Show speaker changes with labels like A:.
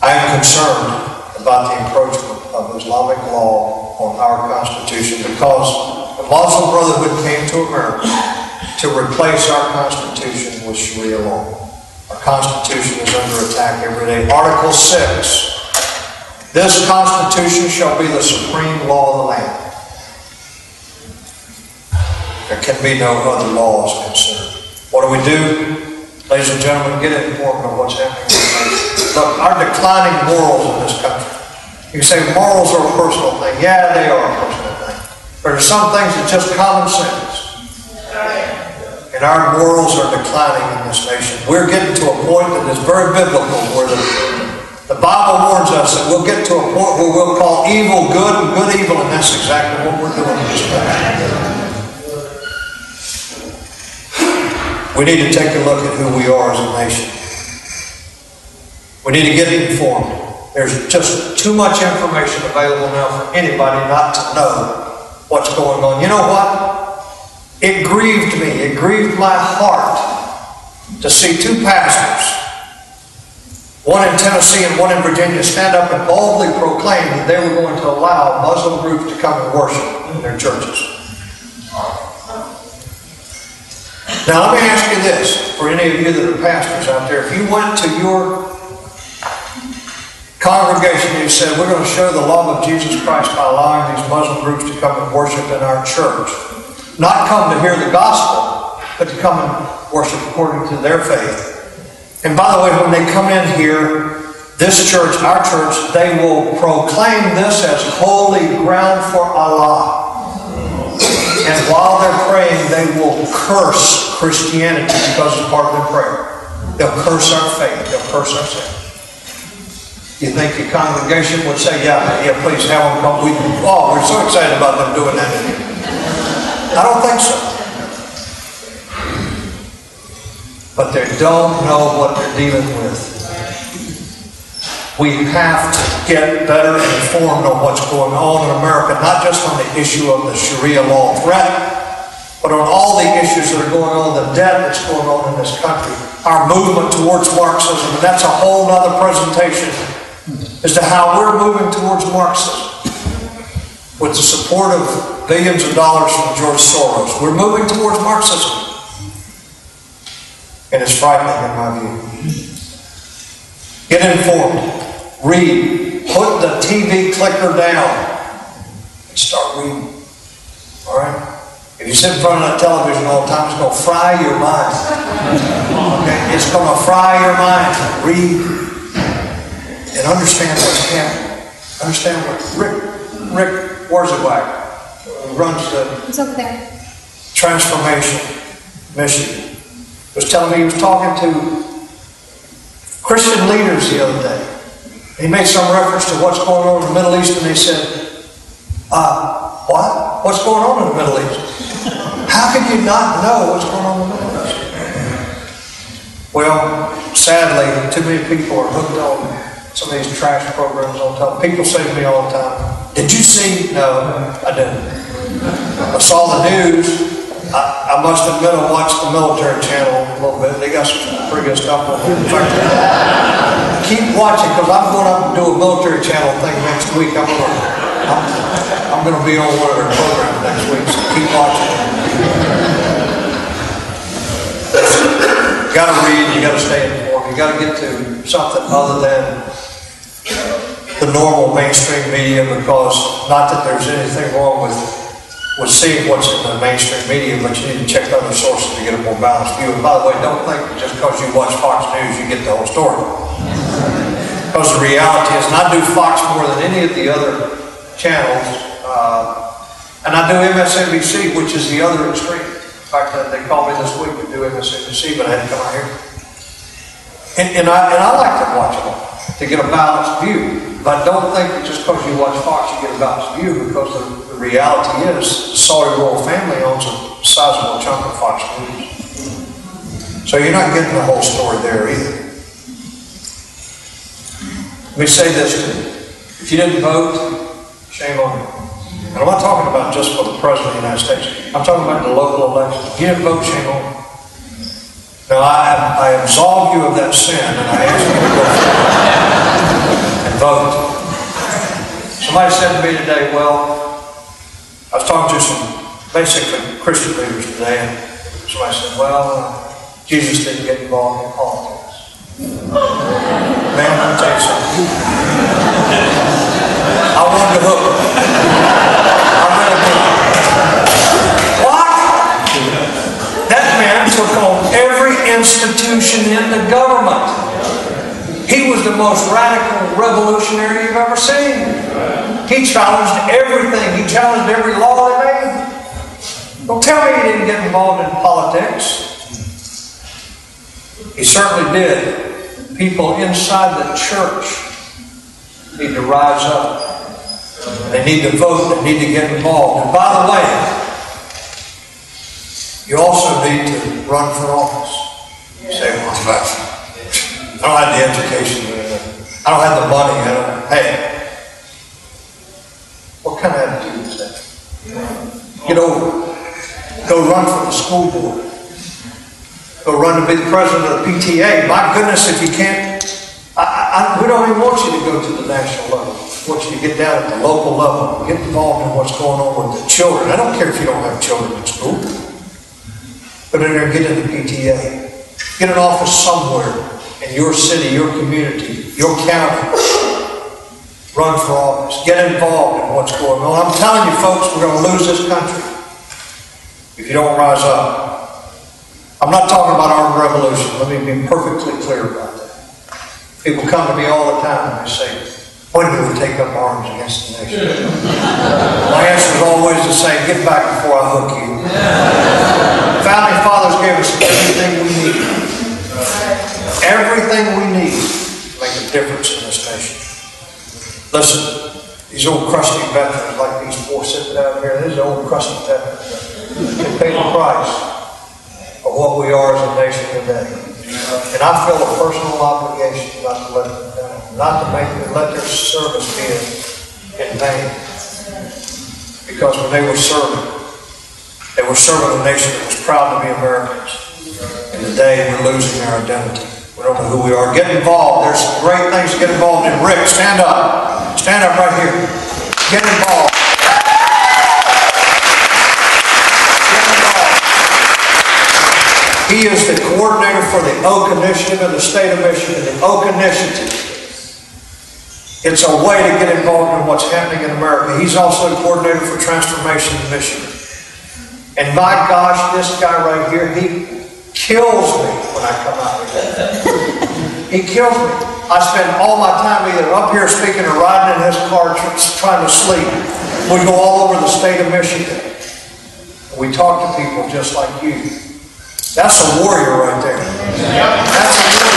A: I am concerned about the encroachment of Islamic law on our Constitution because the Muslim Brotherhood came to America to replace our Constitution with Sharia law. Our Constitution is under attack every day. Article 6. This Constitution shall be the supreme law of the land. There can be no other laws considered. What do we do? Ladies and gentlemen, get informed on what's happening. Look, our declining morals in this country. You say morals are a personal thing. Yeah, they are a personal thing. But there are some things that just common sense. And our morals are declining in this nation. We're getting to a point that is very biblical, where the Bible warns us that we'll get to a point where we'll call evil good and good evil, and that's exactly what we're doing in this country. We need to take a look at who we are as a nation. We need to get informed. There's just too much information available now for anybody not to know what's going on. You know what? It grieved me. It grieved my heart to see two pastors, one in Tennessee and one in Virginia, stand up and boldly proclaim that they were going to allow Muslim groups to come and worship in their churches. Now, let me ask you this, for any of you that are pastors out there. If you went to your congregation and you said, we're going to show the love of Jesus Christ by allowing these Muslim groups to come and worship in our church. Not come to hear the gospel, but to come and worship according to their faith. And by the way, when they come in here, this church, our church, they will proclaim this as holy ground for Allah. And while they're praying, they will curse Christianity because it's part of their prayer. They'll curse our faith. They'll curse our sin. You think your congregation would say, yeah, please have them come. We're so excited about them doing that in here. I don't think so. But they don't know what they're dealing with. We have to get better informed on what's going on in America, not just on the issue of the Sharia law threat, but on all the issues that are going on, the debt that's going on in this country, our movement towards Marxism, and that's a whole other presentation as to how we're moving towards Marxism with the support of billions of dollars from George Soros. We're moving towards Marxism. And it's frightening in my view. Get informed. Read. Put the TV clicker down and start reading. All right? If you sit in front of that television all the time, it's going to fry your mind. Okay? It's going to fry your mind. Read and understand what's happening. Understand what Rick Warzawak, who runs the Transformation Mission, was telling me he was talking to Christian leaders the other day. He made some reference to what's going on in the Middle East, and they said, what? What's going on in the Middle East? How can you not know what's going on in the Middle East? Well, sadly, too many people are hooked on some of these trash programs on top. People say to me all the time, did you see? No, I didn't. I saw the news. I must admit I watched the military channel a little bit. They got some pretty good stuff on there. In fact, keep watching, because I'm going up and do a military channel thing next week. I'm going to be on one of their programs next week, so keep watching. You got to read, you got to stay informed, you got to get to something other than the normal mainstream media, because not that there's anything wrong with seeing what's in the mainstream media, but you need to check other sources to get a more balanced view. And by the way, don't think that just because you watch Fox News, you get the whole story. Because the reality is, and I do Fox more than any of the other channels, and I do MSNBC, which is the other extreme. In fact, they called me this week to do MSNBC, but I had to come out here. And I like to watch them to get a balanced view. But don't think that just because you watch Fox, you get a balanced view, because the reality is the Saudi royal family owns a sizable chunk of Fox News. So you're not getting the whole story there either. Let me say this to you. If you didn't vote, shame on you. And I'm not talking about just for the President of the United States. I'm talking about the local elections. If you didn't vote, shame on you. Now, I absolve you of that sin, and I ask you to go forward. Somebody said to me today, well, I was talking to some basically Christian leaders today, and somebody said, well, Jesus didn't get involved in politics. Man, I'll tell you something. I wanted to hook him. I really did. What? That man took on every institution in the government. He was the most radical revolutionary you've ever seen. He challenged everything. He challenged every law they made. Don't tell me he didn't get involved in politics. He certainly did. People inside the church need to rise up. They need to vote. They need to get involved. And by the way, you also need to run for office. You say, well, I don't have the education. I don't have the money. Hey, what kind of attitude is that? Get over it. Go run for the school board. Go run to be the president of the PTA. My goodness, if you can't, we don't even want you to go to the national level. We want you to get down at the local level. Get involved in what's going on with the children. I don't care if you don't have children in school. But in there, get in the PTA. Get an office somewhere in your city, your community, your county. Run for office. Get involved in what's going on. I'm telling you, folks, we're going to lose this country if you don't rise up. I'm not talking about armed revolution. Let me be perfectly clear about that. People come to me all the time and they say, when do we take up arms against the nation? My answer is always the same: get back before I hook you. Founding fathers gave us everything we need. Everything we need to make a difference in this nation. Listen, these old crusty veterans like these four sitting down here, these are old crusty veterans. They paid the price of what we are as a nation today. And I feel a personal obligation not to let them down, not to let their service be in vain. Because when they were serving a nation that was proud to be Americans. And today we're losing our identity. We don't know who we are. Get involved. There's some great things to get involved in. Rick, stand up. Stand up right here. Get involved. He is the coordinator for the Oak Initiative in the state of Michigan. The Oak Initiative. It's a way to get involved in what's happening in America. He's also the coordinator for transformation in Michigan. And my gosh, this guy right here, he kills me when I come out here. He kills me. I spend all my time either up here speaking or riding in his car trying to sleep. We go all over the state of Michigan. We talk to people just like you. That's a warrior right there. That's a warrior.